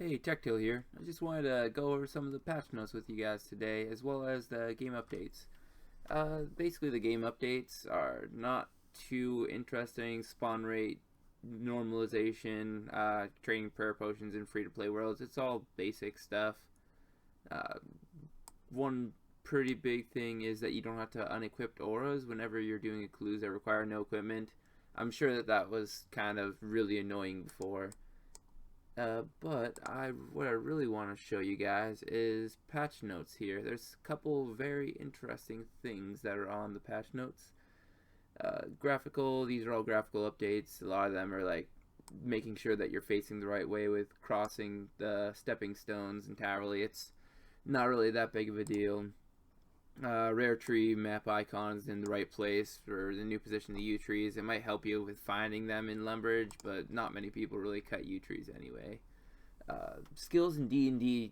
Hey, TechTail here. I just wanted to go over some of the patch notes with you guys today, as well as the game updates. Basically, the game updates are not too interesting. Spawn rate, normalization, training prayer potions in free-to-play worlds. It's all basic stuff. Uh, One pretty big thing is that you don't have to unequip auras whenever you're doing clues that require no equipment. I'm sure that was kind of really annoying before. But what I really want to show you guys is patch notes here. There's a couple very interesting things that are on the patch notes. These are all graphical updates. A lot of them are like making sure that you're facing the right way with crossing the stepping stones entirely. It's not really that big of a deal. Rare tree map icons in the right place for the new position of the U trees. It might help you with finding them in Lumbridge, but not many people really cut U trees anyway. Skills in D&D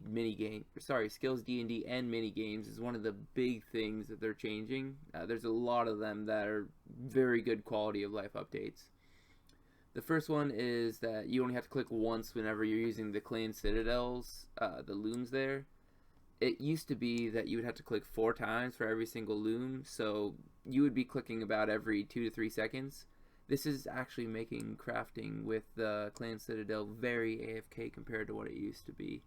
skills D&D and mini games is one of the big things that they're changing. There's a lot of them that are very good quality of life updates. The first one is that you only have to click once whenever you're using the Clan Citadels, the looms there. It used to be that you would have to click 4 times for every single loom, so you would be clicking about every 2 to 3 seconds. This is actually making crafting with the Clan Citadel very AFK compared to what it used to be.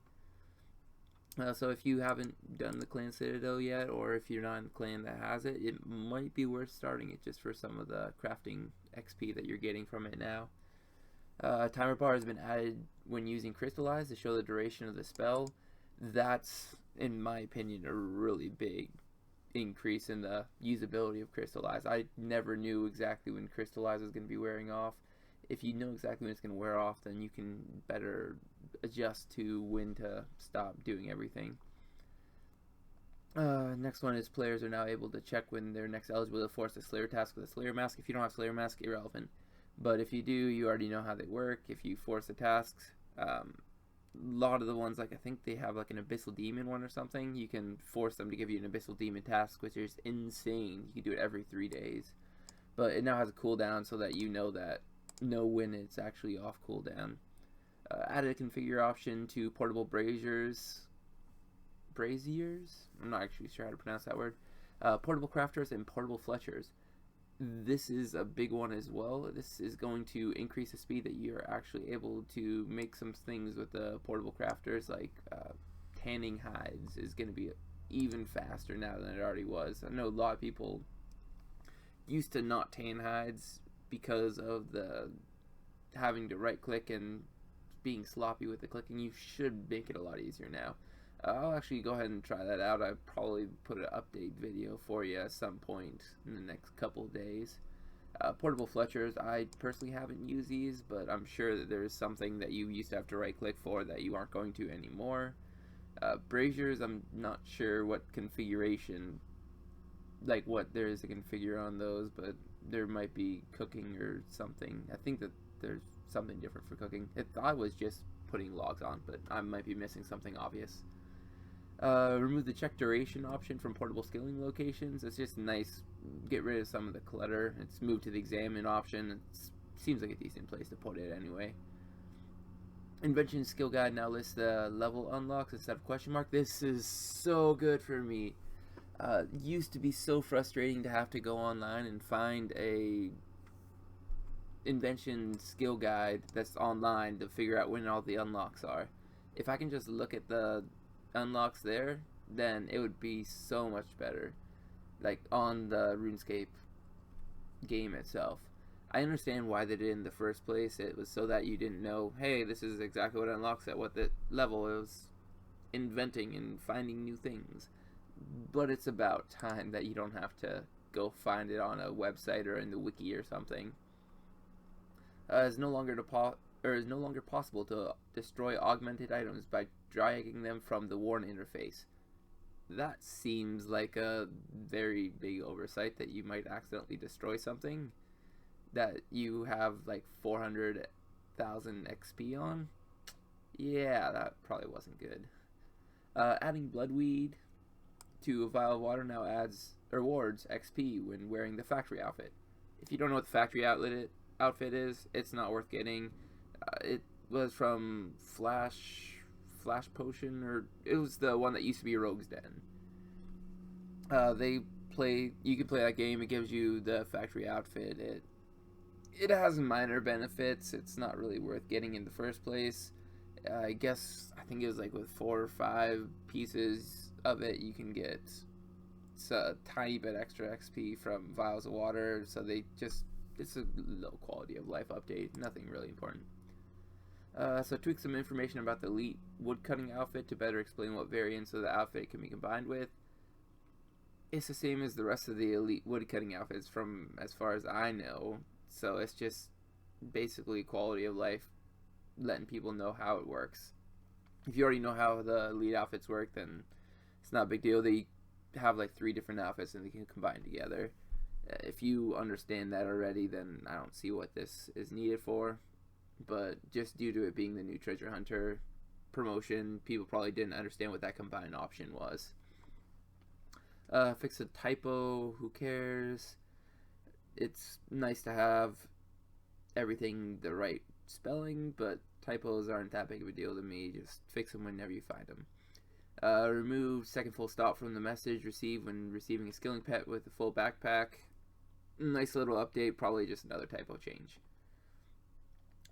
So if you haven't done the Clan Citadel yet, or if you're not in the clan that has it, it might be worth starting it just for some of the crafting XP that you're getting from it now. Timer bar has been added when using Crystallize to show the duration of the spell. That's, in my opinion, a really big increase in the usability of Crystallize. I never knew exactly when Crystallize was going to be wearing off. If you know exactly when it's going to wear off, then you can better adjust to when to stop doing everything. Next one is players are now able to check when they're next eligible to force a Slayer task with a Slayer mask. If you don't have Slayer mask, irrelevant. But if you do, you already know how they work. If you force the tasks, a lot of the ones, like I think they have like an Abyssal Demon one or something, you can force them to give you an Abyssal Demon task, which is insane. You can do it every 3 days. But it now has a cooldown so that you know when it's actually off cooldown. Added a configure option to portable braziers. I'm not actually sure how to pronounce that word. Portable crafters and portable fletchers. This is a big one as well. This is going to increase the speed that you're actually able to make some things with the portable crafters, like tanning hides is going to be even faster now than it already was. I know a lot of people used to not tan hides because of the having to right click and being sloppy with the clicking. You should make it a lot easier now. I'll actually go ahead and try that out. I'll probably put an update video for you at some point in the next couple of days. Portable fletchers, I personally haven't used these, but I'm sure that there's something that you used to have to right click for that you aren't going to anymore. Braziers, I'm not sure what configuration, like what there is to configure on those, but there might be cooking or something. I think that there's something different for cooking. I was just putting logs on, but I might be missing something obvious. Remove the check duration option from portable skilling locations. It's just nice. Get rid of some of the clutter. It's moved to the examine option. It seems like a decent place to put it anyway. Invention skill guide now lists the level unlocks instead of question mark. This is so good for me. Used to be so frustrating to have to go online and find a invention skill guide that's online to figure out when all the unlocks are. If I can just look at the unlocks there, then it would be so much better, like on the Runescape game itself. I understand why they did it in the first place. It was so that you didn't know, hey, this is exactly what unlocks at what the level. It was inventing and finding new things. But it's about time that you don't have to go find it on a website or in the wiki or something. It's no longer possible to destroy augmented items by dragging them from the worn interface. That seems like a very big oversight, that you might accidentally destroy something that you have like 400,000 XP on. Yeah, that probably wasn't good. Adding bloodweed to a vial of water now rewards XP when wearing the factory outfit. If you don't know what the factory outfit is, it's not worth getting. It was from Flash Flash Potion, or it was the one that used to be Rogue's Den. You can play that game. It gives you the factory outfit. It has minor benefits. It's not really worth getting in the first place. I think it was like with 4 or 5 pieces of it, you can get a tiny bit extra XP from vials of water. So it's a low quality of life update. Nothing really important. So tweak some information about the elite woodcutting outfit to better explain what variants of the outfit can be combined with. It's the same as the rest of the elite woodcutting outfits from as far as I know. So it's just basically quality of life, letting people know how it works. If you already know how the elite outfits work, then it's not a big deal. They have like 3 different outfits and they can combine together. If you understand that already, then I don't see what this is needed for. But just due to it being the new treasure hunter promotion, people probably didn't understand what that combined option was. Fix a typo, who cares? It's nice to have everything the right spelling, but typos aren't that big of a deal to me. Just fix them whenever you find them. Remove second full stop from the message received when receiving a skilling pet with a full backpack. Nice little update, probably just another typo change.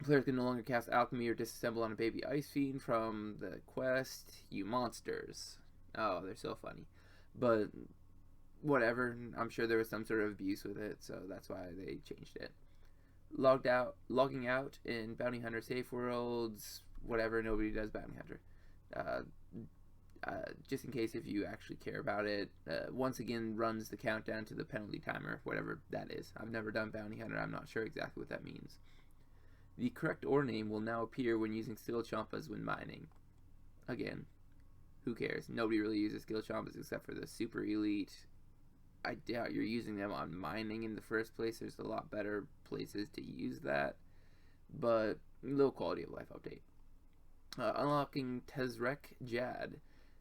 Players can no longer cast alchemy or disassemble on a baby ice fiend from the quest. You monsters. Oh, they're so funny. But whatever, I'm sure there was some sort of abuse with it, so that's why they changed it. Logging out in Bounty Hunter safe worlds, whatever, nobody does Bounty Hunter. Just in case if you actually care about it, once again runs the countdown to the penalty timer, whatever that is. I've never done Bounty Hunter, I'm not sure exactly what that means. The correct ore name will now appear when using skill champas when mining. Again, who cares? Nobody really uses skill champas except for the super elite. I doubt you're using them on mining in the first place. There's a lot better places to use that. But low quality of life update. Unlocking Tezrek Jad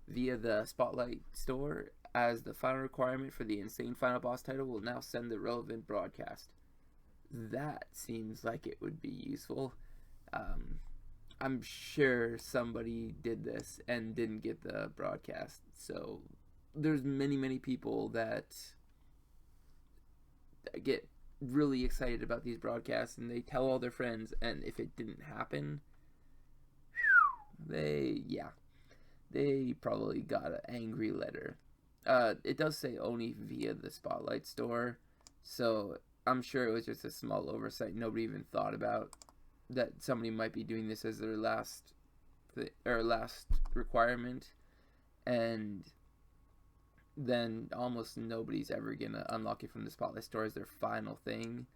via the Spotlight store as the final requirement for the Insane Final Boss title will now send the relevant broadcast. That seems like it would be useful. I'm sure somebody did this and didn't get the broadcast. So there's many people that get really excited about these broadcasts and they tell all their friends, and if it didn't happen, they probably got an angry letter. It does say only via the Spotlight store, so I'm sure it was just a small oversight. Nobody even thought about that somebody might be doing this as their last requirement, and then almost nobody's ever gonna unlock it from the Spotlight store as their final thing.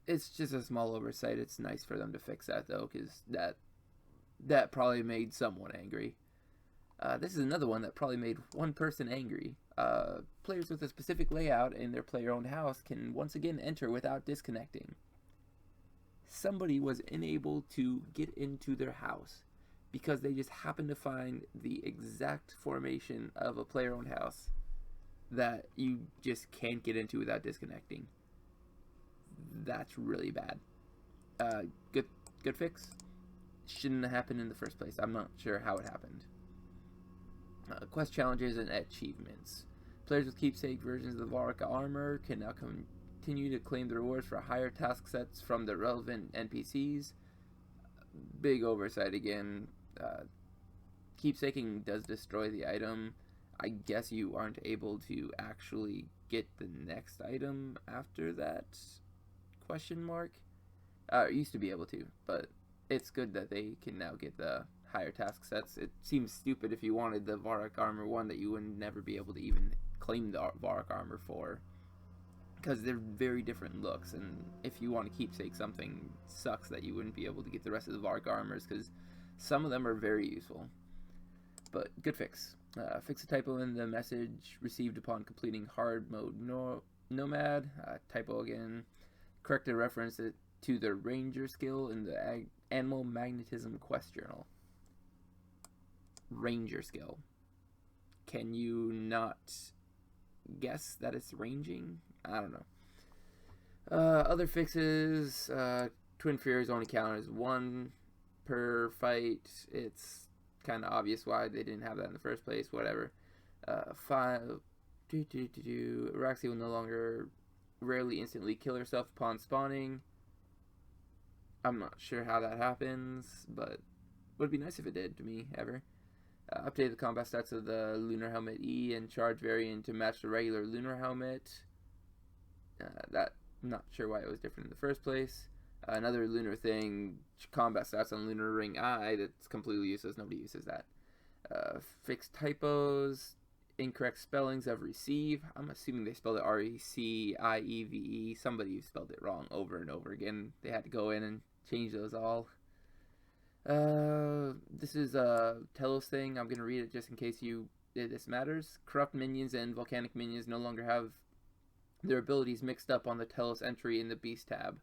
It's just a small oversight. It's nice for them to fix that though, because that probably made someone angry. This is another one that probably made one person angry. Players with a specific layout in their player-owned house can once again enter without disconnecting. Somebody was unable to get into their house because they just happened to find the exact formation of a player-owned house that you just can't get into without disconnecting. That's really bad. Good fix. Shouldn't have happened in the first place. I'm not sure how it happened. Quest challenges and achievements. Players with keepsake versions of the Varka armor can now continue to claim the rewards for higher task sets from the relevant NPCs. Big oversight again. Keepsaking does destroy the item. I guess you aren't able to actually get the next item after that? Question mark? Used to be able to, but it's good that they can now get the higher task sets. It seems stupid if you wanted the Varrock Armor 1 that you would never be able to even claim the Varrock Armor for, because they're very different looks, and if you want to keepsake something, it sucks that you wouldn't be able to get the rest of the Varrock Armors, because some of them are very useful. But good fix. Fix a typo in the message received upon completing hard mode Nomad. Typo again. Correct a reference to the Ranger skill in the Animal Magnetism quest journal. Ranger skill. Can you not guess that it's ranging? I don't know. Other fixes. Twin Furies only count as 1 per fight. It's kind of obvious why they didn't have that in the first place. Whatever. Five. Araxi will no longer rarely instantly kill herself upon spawning. I'm not sure how that happens, but would be nice if it did to me, ever. Update the combat stats of the Lunar Helmet E and Charge variant to match the regular Lunar Helmet. That, I'm not sure why it was different in the first place. Another Lunar thing, combat stats on Lunar Ring I, that's completely useless, nobody uses that. Fixed typos, incorrect spellings of receive. I'm assuming they spelled it R-E-C-I-E-V-E. Somebody spelled it wrong over and over again. They had to go in and change those all. This is a Telos thing. I'm going to read it just in case this matters. Corrupt minions and volcanic minions no longer have their abilities mixed up on the Telos entry in the Beast tab.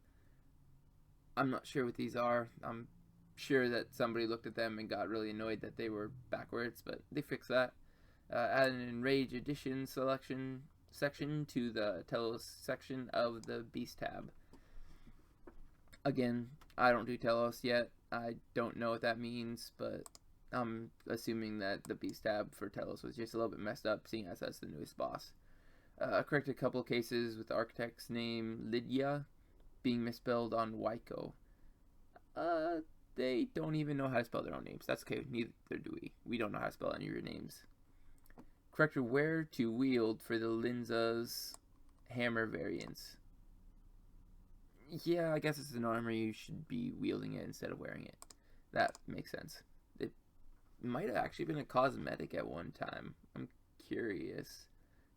I'm not sure what these are. I'm sure that somebody looked at them and got really annoyed that they were backwards, but they fixed that. Add an Enrage Edition section to the Telos section of the Beast tab. Again, I don't do Telos yet. I don't know what that means, but I'm assuming that the Beast tab for Telos was just a little bit messed up, seeing as that's the newest boss. Corrected a couple of cases with the architect's name Lydia being misspelled on Waiko. They don't even know how to spell their own names. That's okay, neither do we. We don't know how to spell any of your names. Corrected where to wield for the Linza's hammer variants. Yeah, I guess it's an armor. You should be wielding it instead of wearing it. That makes sense. It might have actually been a cosmetic at one time. I'm curious.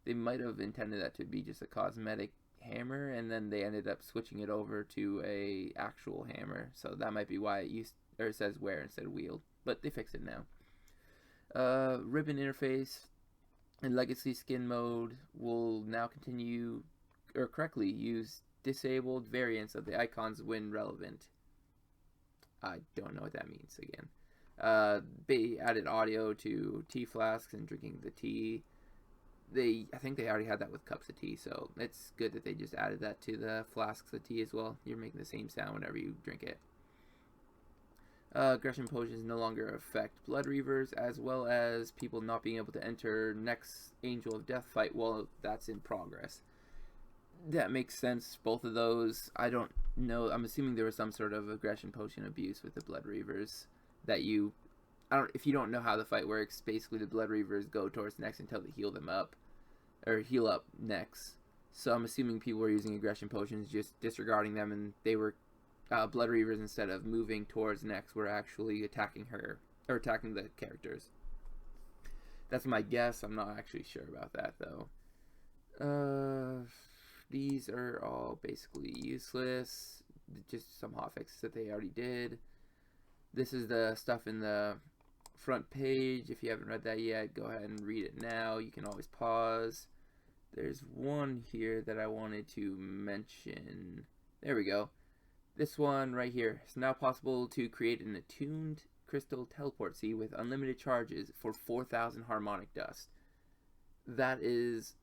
They might have intended that to be just a cosmetic hammer, and then they ended up switching it over to a actual hammer. So that might be why it says wear instead of wield. But they fixed it now. Ribbon interface in Legacy Skin mode will now continue or correctly use disabled variants of the icons when relevant. I don't know what that means again. They added audio to tea flasks and drinking the tea. I think they already had that with cups of tea, so it's good that they just added that to the flasks of tea as well. You're making the same sound whenever you drink it. Aggression potions no longer affect Blood Reavers, as well as people not being able to enter next Angel of Death fight while that's in progress. That makes sense, both of those. I don't know. I'm assuming there was some sort of aggression potion abuse with the Blood Reavers that if you don't know how the fight works, basically the Blood Reavers go towards next until they heal them up, or heal up next. So I'm assuming people were using aggression potions, just disregarding them, and they were Blood Reavers, instead of moving towards next, were actually attacking her, or attacking the characters. That's my guess. I'm not actually sure about that, though. These are all basically useless. Just some hotfixes that they already did. This is the stuff in the front page. If you haven't read that yet, go ahead and read it now. You can always pause. There's one here that I wanted to mention. There we go. This one right here. It's now possible to create an attuned crystal teleport seed with unlimited charges for 4,000 harmonic dust. That is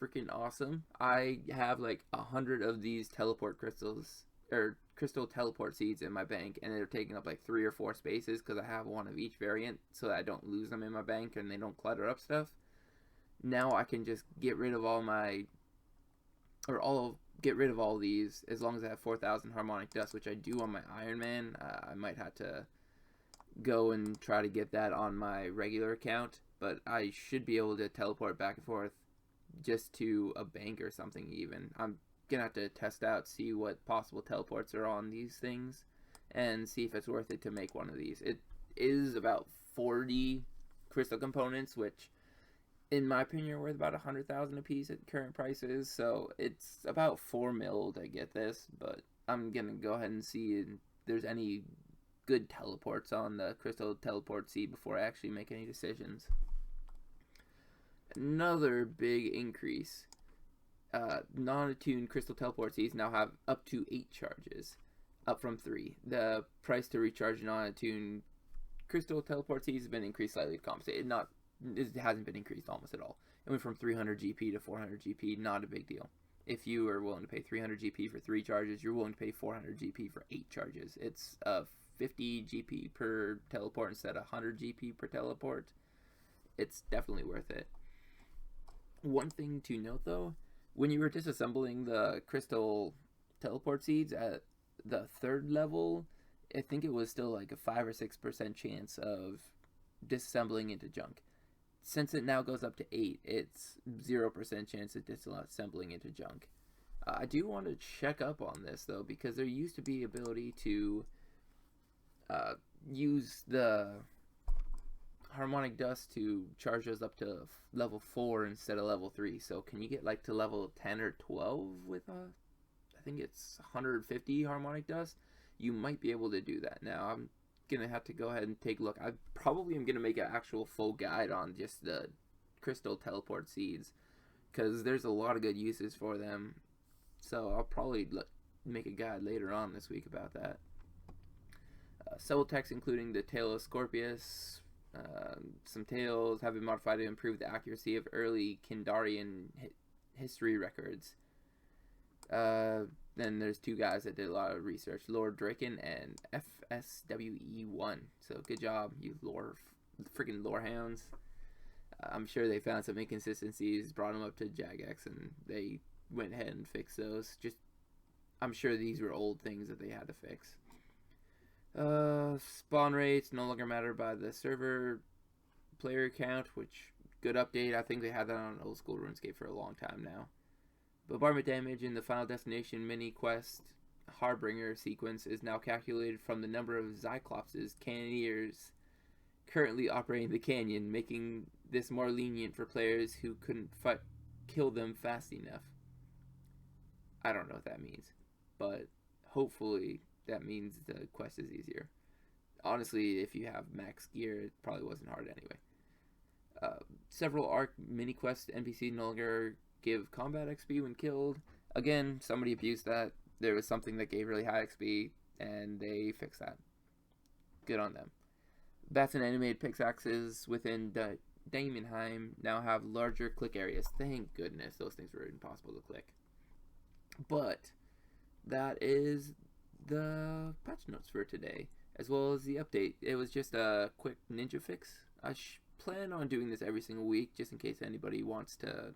freaking awesome. I have like 100 of these teleport crystals, or crystal teleport seeds in my bank, and they're taking up like 3 or 4 spaces because I have one of each variant so that I don't lose them in my bank and they don't clutter up stuff. Now I can just get rid of get rid of all these as long as I have 4,000 harmonic dust, which I do on my Iron Man. I might have to go and try to get that on my regular account, but I should be able to teleport back and forth just to a bank or something even. I'm gonna have to test out, see what possible teleports are on these things, and see if it's worth it to make one of these. It is about 40 crystal components, which in my opinion are worth about 100,000 a piece at current prices, so it's about 4 mil to get this, but I'm gonna go ahead and see if there's any good teleports on the crystal teleport seed before I actually make any decisions. Another big increase. Non-attuned crystal teleport seeds now have up to 8 charges, up from 3. The price to recharge non-attuned crystal teleport seeds has been increased slightly to compensate. It hasn't been increased almost at all. It went from 300 GP to 400 GP, not a big deal. If you are willing to pay 300 GP for 3 charges, you're willing to pay 400 GP for 8 charges. It's a 50 GP per teleport instead of 100 GP per teleport, it's definitely worth it. One thing to note though, when you were disassembling the crystal teleport seeds at the 3rd level, I think it was still like a 5 or 6% chance of disassembling into junk. Since it now goes up to 8, it's 0% chance of disassembling into junk. I do want to check up on this though, because there used to be ability to use the harmonic dust to charge us up to level 4 instead of level 3. So can you get like to level 10 or 12 with I think it's 150 harmonic dust? You might be able to do that now. I'm gonna have to go ahead and take a look. I probably am gonna make an actual full guide on just the crystal teleport seeds, because there's a lot of good uses for them. So I'll probably make a guide later on this week about that. Several texts including the tail of Scorpius, some tales have been modified to improve the accuracy of early Kindarian history records. Then there's 2 guys that did a lot of research, Lord Draken and FSWE1. So good job, you freaking lore hounds. I'm sure they found some inconsistencies, brought them up to Jagex, and they went ahead and fixed those. I'm sure these were old things that they had to fix. Spawn rates no longer matter by the server player count, which good update. I think they had that on old school RuneScape for a long time now. Bombardment damage in the Final Destination mini quest Harbinger sequence is now calculated from the number of Cyclops' cannoneers currently operating the canyon, making this more lenient for players who couldn't kill them fast enough. I don't know what that means, but hopefully that means the quest is easier. Honestly, if you have max gear, it probably wasn't hard anyway. Several Arc mini quest NPCs no longer give combat XP when killed. Again, somebody abused that. There was something that gave really high XP, and they fixed that. Good on them. Bats and animated pickaxes within Daemonheim now have larger click areas. Thank goodness, those things were impossible to click. But that is the patch notes for today, as well as the update. It was just a quick ninja fix. I plan on doing this every single week, just in case anybody wants to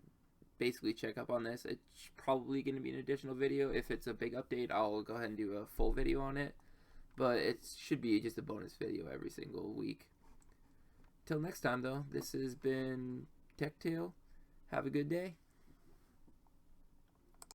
basically check up on this. It's probably going to be an additional video. If it's a big update, I'll go ahead and do a full video on it, but it should be just a bonus video every single week. Till next time though, this has been TechTale. Have a good day.